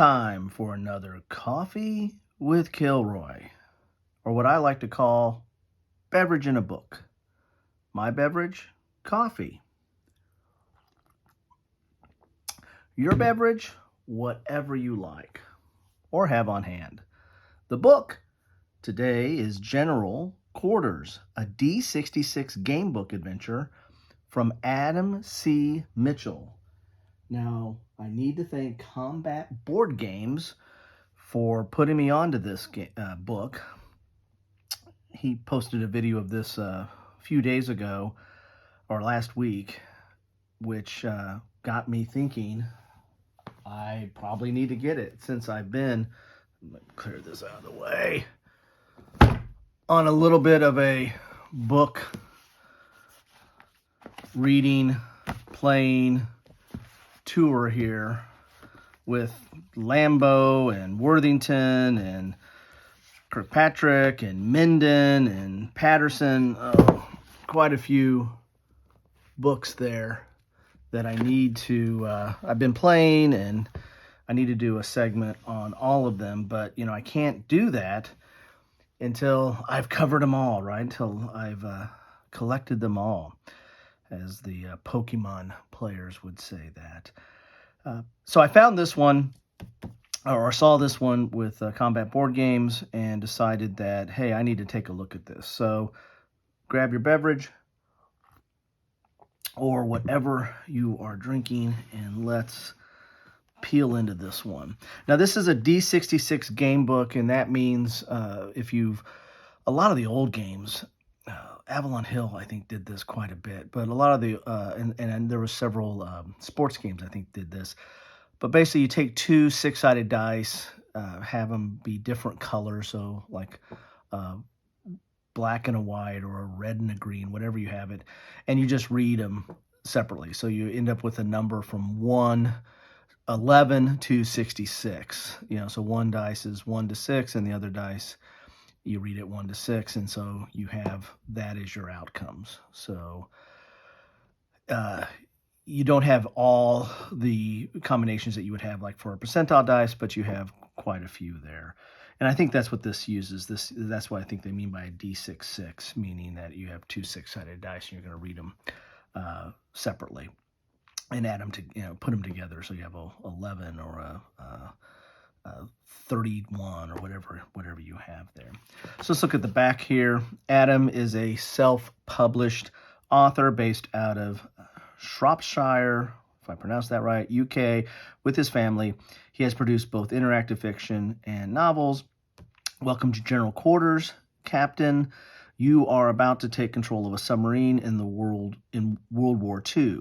time for another Coffee with Kilroy, or what I like to call beverage in a book. My beverage, coffee. Your beverage, whatever you like or have on hand. The book today is General Quarters, a D66 Gamebook Adventure from Adam C. Mitchell. Now, I need to thank Combat Board Games for putting me onto this book. He posted a video of this a few days ago, or last week, which got me thinking I probably need to get it since I've been, let me clear this out of the way, on a little bit of a book reading, playing tour here with Lambeau and Worthington and Kirkpatrick and Minden and Patterson. Quite a few books there that I need to, I've been playing, and I need to do a segment on all of them, but I can't do that until I've covered them all, right? Until I've collected them all, as the Pokemon players would say that. So I found this one, or saw this one with Combat Board Games, and decided that, hey, I need to take a look at this. So grab your beverage or whatever you are drinking, and let's peel into this one. Now, this is a D66 game book, and that means a lot of the old games, Avalon Hill, I think, did this quite a bit, but a lot of the, and there were several sports games, I think, did this. But basically, you take two 6-sided dice, have them be different colors, so like black and a white, or a red and a green, whatever you have it, and you just read them separately. So you end up with a number from 11 to 66. So one dice is 1 to 6, and the other dice, you read it 1 to 6, and so you have that as your outcomes. So you don't have all the combinations that you would have like for a percentile dice, but you have quite a few there. And I think that's what this uses. That's what I think they mean by a D66, meaning that you have two 6-sided dice and you're going to read them separately and add them to, put them together, so you have a 11 or a 31 or whatever you have there. So let's look at the back here. Adam is a self-published author based out of Shropshire, if I pronounce that right, UK, with his family. He has produced both interactive fiction and novels. Welcome to General Quarters, Captain. You are about to take control of a submarine in World War II.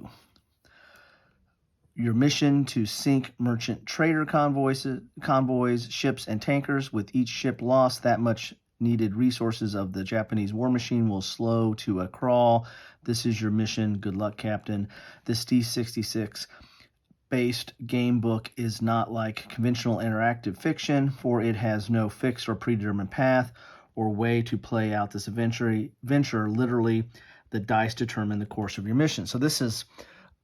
Your mission to sink merchant trader convoys, ships, and tankers. With each ship lost, that much needed resources of the Japanese war machine will slow to a crawl. This is your mission. Good luck, Captain. This D66 based game book is not like conventional interactive fiction, for it has no fixed or predetermined path or way to play out this adventure. Literally, the dice determine the course of your mission. So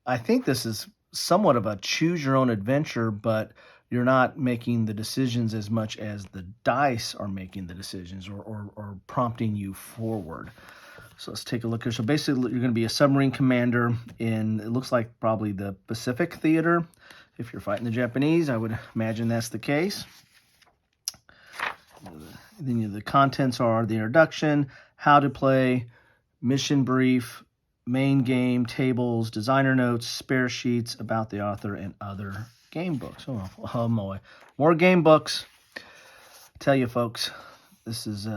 I think this is somewhat of a choose your own adventure, but you're not making the decisions as much as the dice are making the decisions, or prompting you forward. So let's take a look here. So basically, you're going to be a submarine commander in, it looks like, probably the Pacific theater. If you're fighting the Japanese, I would imagine that's the case. Then the contents are the introduction, how to play, mission brief, main game, tables, designer notes, spare sheets about the author, and other game books. Oh boy, more game books. I tell you, folks, this is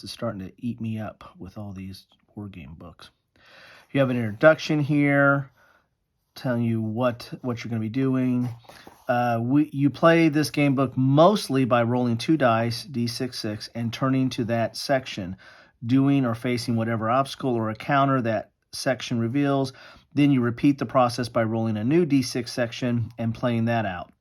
starting to eat me up with all these war game books. You have an introduction here telling you what you're going to be doing. You play this game book mostly by rolling 2 dice, D66, and turning to that section, doing or facing whatever obstacle or encounter that section reveals. Then you repeat the process by rolling a new D6 section and playing that out.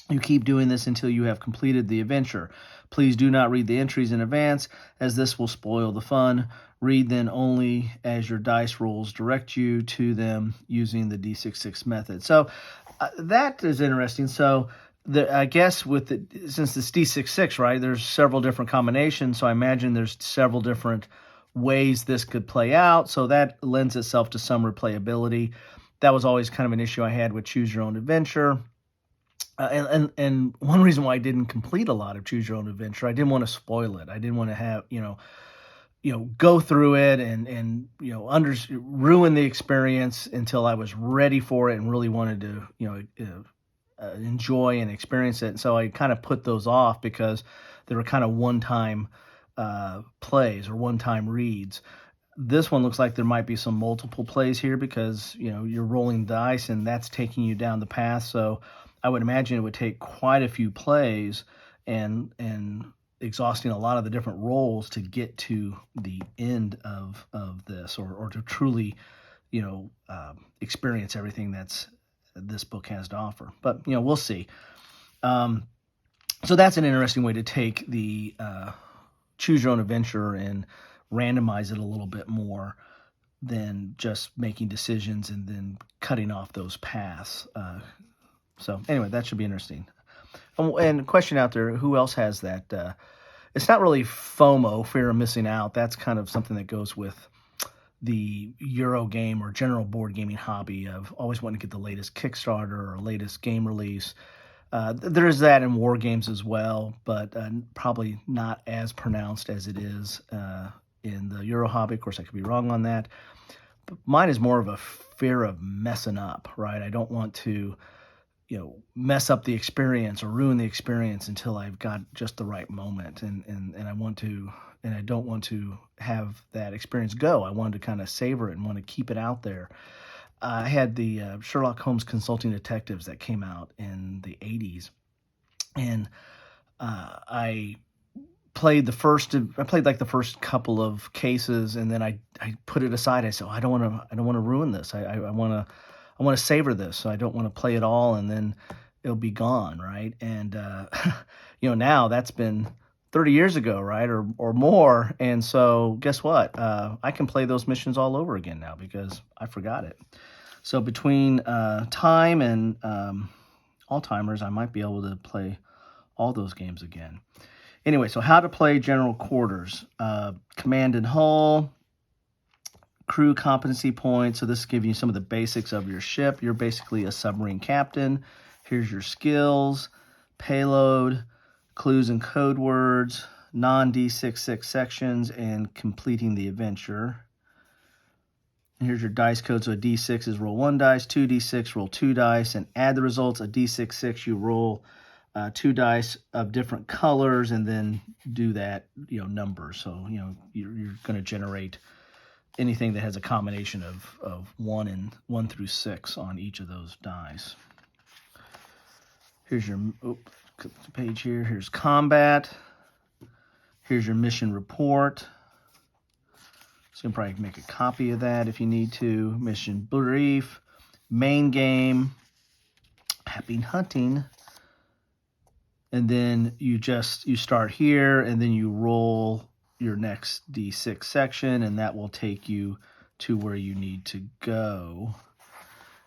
You keep doing this until you have completed the adventure. Please do not read the entries in advance, as this will spoil the fun. Read them only as your dice rolls direct you to them using the D66 method. So that is interesting. So I guess since it's D66, right, there's several different combinations, so I imagine there's several different ways this could play out, so that lends itself to some replayability. That was always kind of an issue I had with Choose Your Own Adventure. And one reason why I didn't complete a lot of Choose Your Own Adventure, I didn't want to spoil it. I didn't want to have, go through it and ruin the experience until I was ready for it and really wanted to, enjoy and experience it. And so I kind of put those off because they were kind of one-time plays or one-time reads. This one looks like there might be some multiple plays here because, you're rolling dice and that's taking you down the path. So I would imagine it would take quite a few plays and exhausting a lot of the different rolls to get to the end of this or to truly, experience everything this book has to offer. But, we'll see. So that's an interesting way to take the Choose Your Own Adventure and randomize it a little bit more than just making decisions and then cutting off those paths. So anyway, that should be interesting. And question out there, who else has that? It's not really FOMO, fear of missing out. That's kind of something that goes with the Euro game or general board gaming hobby of always wanting to get the latest Kickstarter or latest game release. There is that in war games as well, but probably not as pronounced as it is in the Euro hobby. Of course, I could be wrong on that. But mine is more of a fear of messing up, right? I don't want to, mess up the experience or ruin the experience until I've got just the right moment. And I want to, and I don't want to have that experience go. I wanted to kind of savor it and want to keep it out there. I had the Sherlock Holmes Consulting Detectives that came out in the 80s. And I played like the first couple of cases, and then I put it aside. I said, I don't want to ruin this. I want to savor this. So I don't want to play it all and then it'll be gone, right? And now that's been 30 years ago, right, or more. And so guess what? I can play those missions all over again now because I forgot it. So between time and Alzheimer's, I might be able to play all those games again. Anyway, so how to play General Quarters. Command and hull, crew competency points. So this gives you some of the basics of your ship. You're basically a submarine captain. Here's your skills, payload, clues and code words, non-D66 sections, and completing the adventure. And here's your dice code. So a D6 is roll 1 dice, 2D6, roll 2 dice, and add the results. A D66, you roll 2 dice of different colors, and then do that, numbers. So, you're going to generate anything that has a combination of 1 through 6 on each of those dice. Here's your page here. Here's combat. Here's your mission report. So you can probably make a copy of that if you need to. Mission brief, main game, happy hunting. And then you start here, and then you roll your next D6 section, and that will take you to where you need to go.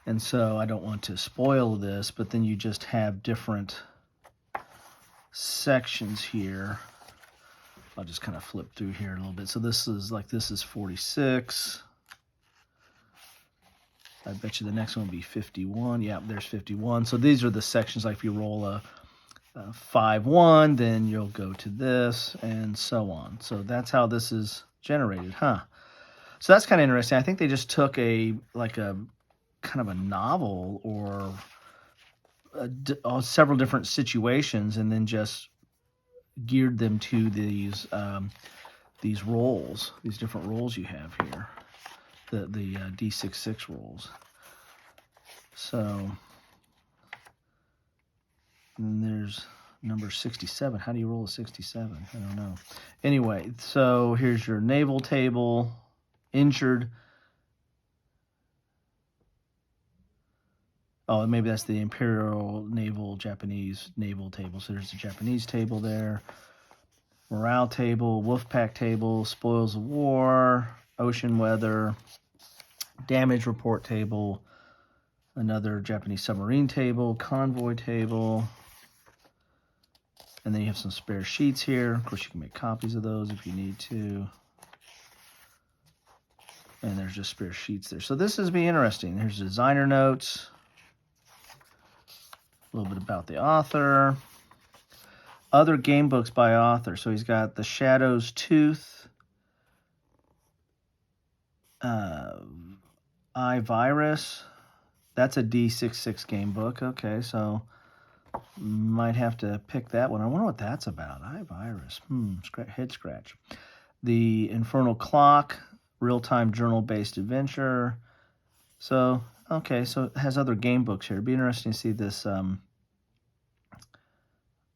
And so I don't want to spoil this, but then you just have different sections here. I'll just kind of flip through here a little bit. So this is 46. I bet you the next one will be 51. Yeah, there's 51. So these are the sections. Like if you roll a 5-1, then you'll go to this, and so on. So that's how this is generated, huh? So that's kind of interesting. I think they just took a kind of a novel or several different situations, and then just geared them to these roles, these different roles you have here, the D66 roles. So. And there's number 67. How do you roll a 67? I don't know. Anyway, so here's your naval table, injured. Oh, maybe that's the Imperial Naval Japanese naval table. So there's the Japanese table there. Morale table, Wolfpack table, spoils of war, ocean weather, damage report table, another Japanese submarine table, convoy table. And then you have some spare sheets here. Of course, you can make copies of those if you need to. And there's just spare sheets there. So this is be interesting. Here's designer notes. A little bit about the author. Other game books by author. So he's got The Shadow's Tooth. iVirus. That's a D66 game book. Okay, so might have to pick that one. I wonder what that's about. iVirus. Head scratch. The Infernal Clock, real-time journal-based adventure. So, okay, so it has other game books here. It'd be interesting to see this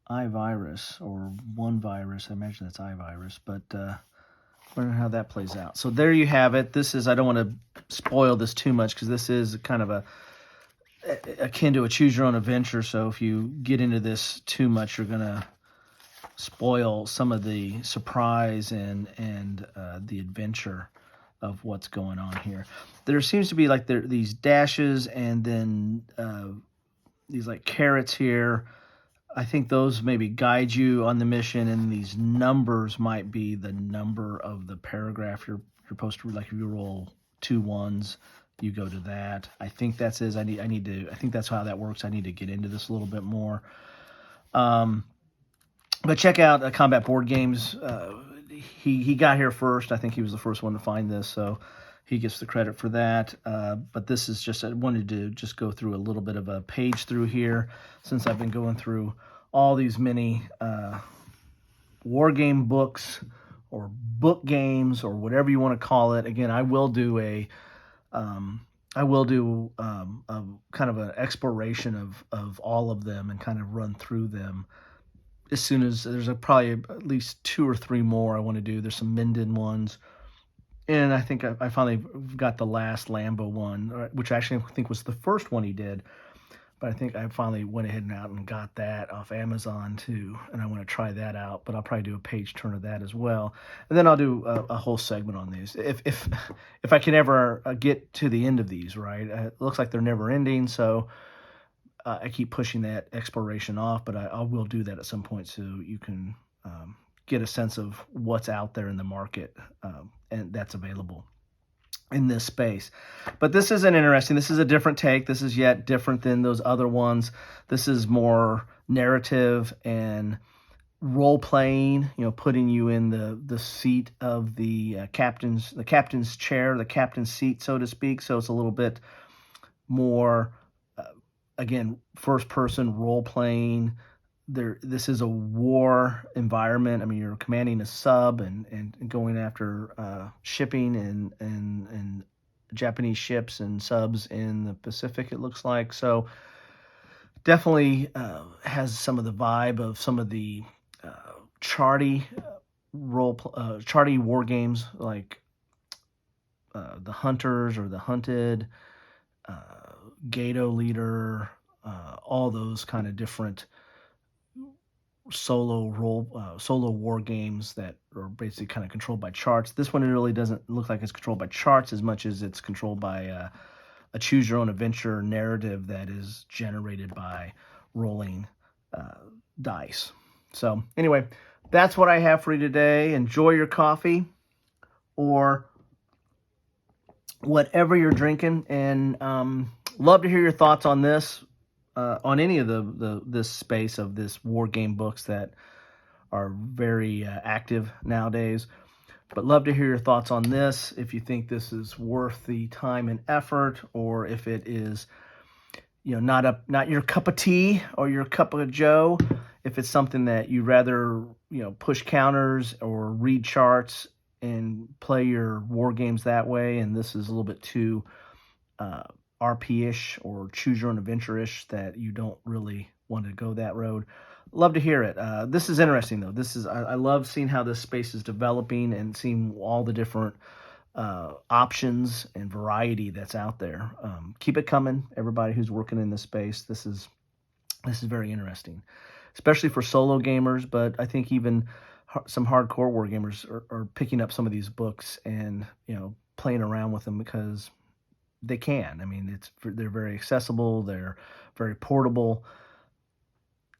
iVirus, or One Virus. I imagine that's iVirus, but wonder how that plays out. So there you have it. This is, I don't want to spoil this too much because this is kind of akin to a choose your own adventure. So if you get into this too much, you're going to spoil some of the surprise and the adventure of what's going on here. There seems to be like these dashes and then these like carrots here. I think those maybe guide you on the mission, and these numbers might be the number of the paragraph you're supposed to, like if you roll 2 ones, you go to that. I think that's I think that's how that works. I need to get into this a little bit more. But check out Combat Board Games. He got here first. I think he was the first one to find this, so he gets the credit for that. But this is just, I wanted to just go through a little bit of a page through here since I've been going through all these many war game books or book games or whatever you want to call it. Again, I will do a kind of an exploration of all of them and kind of run through them as soon as there's probably at least 2 or 3 more I want to do. There's some Minden ones. And I think I finally got the last Lambo one, which actually I think was the first one he did. But I think I finally went ahead and out and got that off Amazon too. And I want to try that out, but I'll probably do a page turn of that as well. And then I'll do a whole segment on these. If I can ever get to the end of these, right? It looks like they're never ending. So I keep pushing that exploration off, but I will do that at some point so you can get a sense of what's out there in the market and that's available in this space. But this is interesting. This is a different take. This is yet different than those other ones. This is more narrative and role playing, putting you in the seat of the captain's chair, the captain's seat, so to speak. So it's a little bit more again, first person role playing. This is a war environment. I mean, you're commanding a sub and going after shipping and Japanese ships and subs in the Pacific, it looks like. So definitely has some of the vibe of some of the charty war games like the Hunters or the Hunted, Gato Leader, all those kind of different solo war games that are basically kind of controlled by charts. This one, it really doesn't look like it's controlled by charts as much as it's controlled by a choose your own adventure narrative that is generated by rolling dice. So anyway, that's what I have for you today. Enjoy your coffee or whatever you're drinking, and love to hear your thoughts on this. On any of this space of this war game books that are very active nowadays. But love to hear your thoughts on this, if you think this is worth the time and effort, or if it is not your cup of tea or your cup of joe, if it's something that you rather push counters or read charts and play your war games that way, and this is a little bit too RP-ish or choose your own adventure-ish, that you don't really want to go that road. Love to hear it. This is interesting though. I love seeing how this space is developing and seeing all the different options and variety that's out there. Keep it coming, everybody who's working in this space. This is very interesting, especially for solo gamers, but I think even some hardcore war gamers are picking up some of these books and playing around with them because they can. I mean, they're very accessible. They're very portable.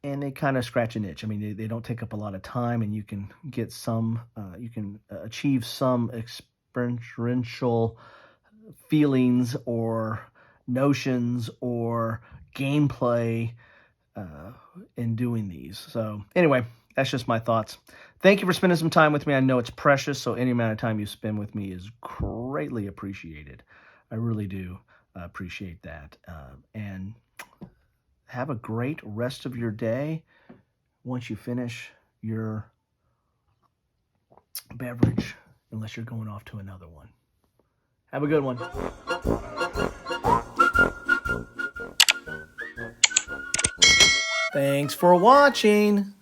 and they kind of scratch an itch. I mean, they don't take up a lot of time, and you can get some, you can achieve some experiential feelings or notions or gameplay in doing these. So anyway, that's just my thoughts. Thank you for spending some time with me. I know it's precious, so any amount of time you spend with me is greatly appreciated. I really do appreciate that. And have a great rest of your day once you finish your beverage, unless you're going off to another one. Have a good one. Thanks for watching.